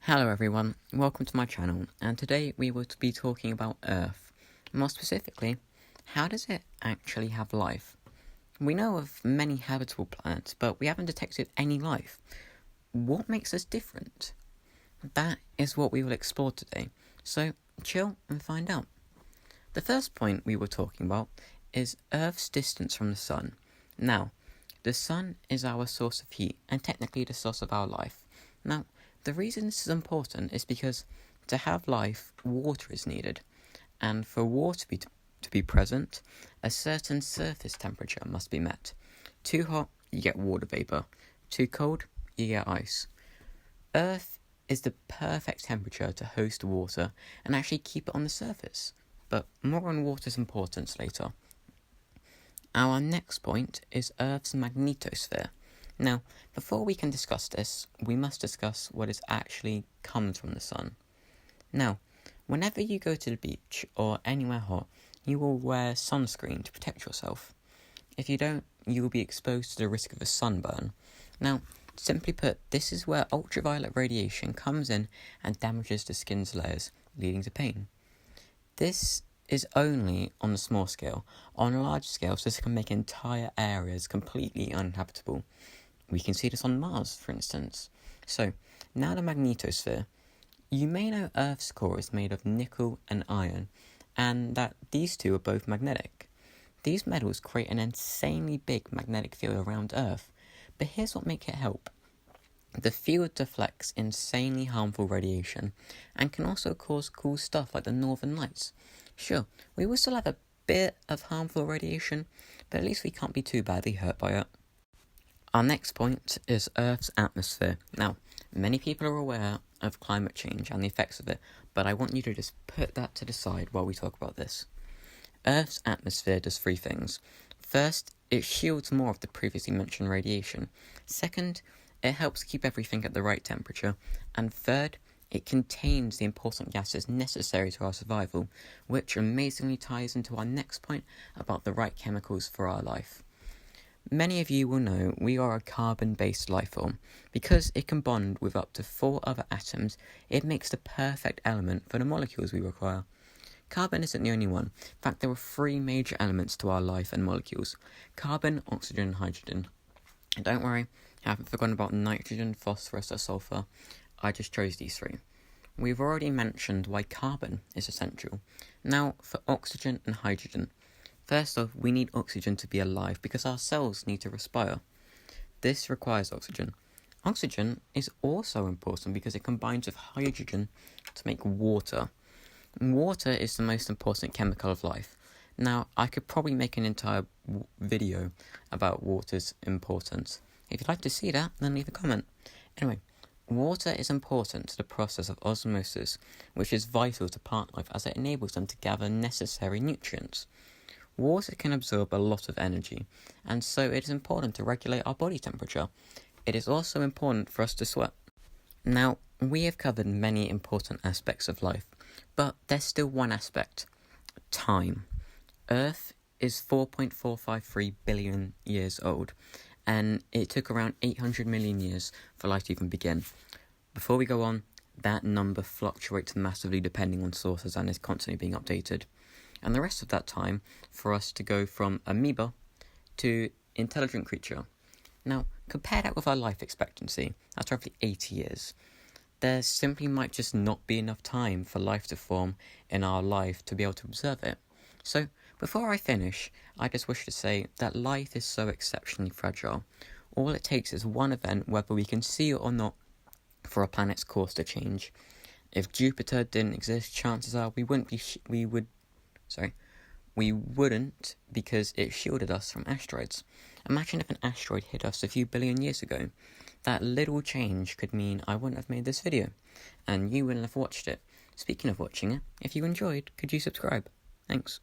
Hello everyone, welcome to my channel, and today we will be talking about Earth. More specifically, how does it actually have life? We know of many habitable planets, but we haven't detected any life. What makes us different? That is what we will explore today, so chill and find out. The first point we were talking about is Earth's distance from the Sun. Now, the Sun is our source of heat, and technically the source of our life. Now, the reason this is important is because to have life, water is needed, and for water to be present, a certain surface temperature must be met. Too hot, you get water vapor. Too cold, you get ice. Earth is the perfect temperature to host water and actually keep it on the surface, but more on water's importance later. Our next point is Earth's magnetosphere. Now, before we can discuss this, we must discuss what is actually comes from the sun. Now, whenever you go to the beach or anywhere hot, you will wear sunscreen to protect yourself. If you don't, you will be exposed to the risk of a sunburn. Now, simply put, this is where ultraviolet radiation comes in and damages the skin's layers, leading to pain. This is only on a small scale. On a large scale, this can make entire areas completely uninhabitable. We can see this on Mars, for instance. So, now the magnetosphere. You may know Earth's core is made of nickel and iron, and that these two are both magnetic. These metals create an insanely big magnetic field around Earth, but here's what makes it help. The field deflects insanely harmful radiation, and can also cause cool stuff like the Northern Lights. Sure, we will still have a bit of harmful radiation, but at least we can't be too badly hurt by it. Our next point is Earth's atmosphere. Now, many people are aware of climate change and the effects of it, but I want you to just put that to the side while we talk about this. Earth's atmosphere does three things. First, it shields more of the previously mentioned radiation. Second, it helps keep everything at the right temperature. And third, it contains the important gases necessary to our survival, which amazingly ties into our next point about the right chemicals for our life. Many of you will know we are a carbon-based life form. Because it can bond with up to 4 other atoms, it makes the perfect element for the molecules we require. Carbon isn't the only one. In fact, there are 3 major elements to our life and molecules: carbon, oxygen, and hydrogen. And don't worry, I haven't forgotten about nitrogen, phosphorus, or sulfur. I just chose these 3. We've already mentioned why carbon is essential. Now, for oxygen and hydrogen. First off, we need oxygen to be alive because our cells need to respire. This requires oxygen. Oxygen is also important because it combines with hydrogen to make water. Water is the most important chemical of life. Now, I could probably make an entire video about water's importance. If you'd like to see that, then leave a comment. Anyway, water is important to the process of osmosis, which is vital to plant life as it enables them to gather necessary nutrients. Water can absorb a lot of energy, and so it is important to regulate our body temperature. It is also important for us to sweat. Now, we have covered many important aspects of life, but there's still one aspect: time. Earth is 4.453 billion years old, and it took around 800 million years for life to even begin. Before we go on, that number fluctuates massively depending on sources and is constantly being updated. And the rest of that time for us to go from amoeba to intelligent creature. Now, compare that with our life expectancy. That's roughly 80 years. There simply might just not be enough time for life to form in our life to be able to observe it. So, before I finish, I just wish to say that life is so exceptionally fragile. All it takes is one event, whether we can see it or not, for a planet's course to change. If Jupiter didn't exist, chances are we wouldn't, because it shielded us from asteroids. Imagine if an asteroid hit us a few billion years ago. That little change could mean I wouldn't have made this video, and you wouldn't have watched it. Speaking of watching it, if you enjoyed, could you subscribe? Thanks.